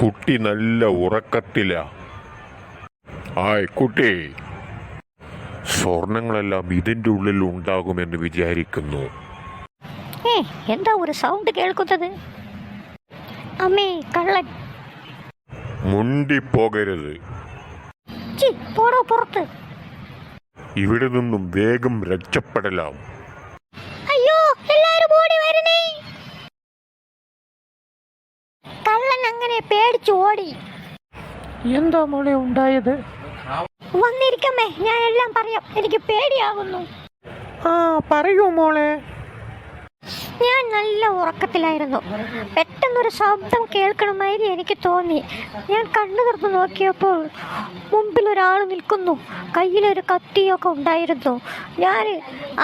കുട്ടി നല്ല ഉറക്കത്തിലാ. ആയ് കുട്ടി, സ്വർണങ്ങളെല്ലാം ഇതിൻ്റെ ഉള്ളിൽ ഉണ്ടാകുമെന്ന് വിചാരിക്കുന്നു. എന്താ ഒരു സൗണ്ട് കേൾക്കുന്നത്? അമ്മേ, കള്ളൻ! മുണ്ടിപ്പോകരുത്. പോടോ പുറത്ത്. ഇവിടെ നിന്നും വേഗം രക്ഷപ്പെടലാം. അയ്യോ, എല്ലാരും ഓടി വരണേ! കള്ളൻ അങ്ങനെ പേടിച്ചു ഓടി. എന്താ മോളെ ഉണ്ടായത്? വന്നിരിക്കമ്മേ, ഞാൻ എല്ലാം പറയാം. എനിക്ക് പേടിയാകുന്നു. പറയൂ മോളെ. ഞാൻ നല്ല ഉറക്കത്തിലായിരുന്നു. പെട്ടെന്നൊരു ശബ്ദം കേൾക്കണമാതിരി എനിക്ക് തോന്നി. ഞാൻ കണ്ണു തുറന്ന് നോക്കിയപ്പോൾ മുമ്പിൽ ഒരാൾ നിൽക്കുന്നു. കയ്യിലൊരു കത്തിയൊക്കെ ഉണ്ടായിരുന്നു. ഞാൻ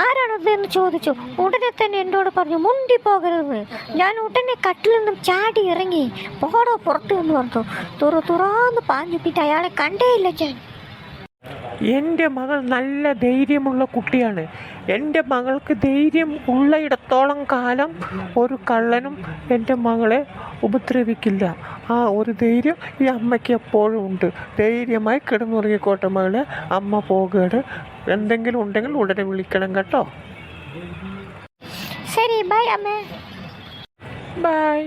ആരാണത് എന്ന് ചോദിച്ചു. ഉടനെ തന്നെ എന്നോട് പറഞ്ഞു, മുണ്ടി പോകരുത്. ഞാൻ ഉടനെ കട്ടിൽ നിന്നും ചാടി ഇറങ്ങി. പോടോ പുറത്ത് എന്ന് പറഞ്ഞു. തുറന്ന് പാഞ്ഞു. പിന്നെ അയാളെ കണ്ടേയില്ല ഞാൻ. എൻ്റെ മകൾ നല്ല ധൈര്യമുള്ള കുട്ടിയാണ്. എൻ്റെ മകൾക്ക് ധൈര്യം ഉള്ളയിടത്തോളം കാലം ഒരു കള്ളനും എൻ്റെ മകളെ ഉപദ്രവിക്കില്ല. ആ ഒരു ധൈര്യം ഈ അമ്മയ്ക്ക് എപ്പോഴും ഉണ്ട്. ധൈര്യമായി കിടന്നുറങ്ങിക്കോട്ടെ മകളെ. അമ്മ പോകേട്. എന്തെങ്കിലും ഉണ്ടെങ്കിൽ ഉടനെ വിളിക്കണം കേട്ടോ. ശരി, ബൈ അമ്മേ. ബൈ.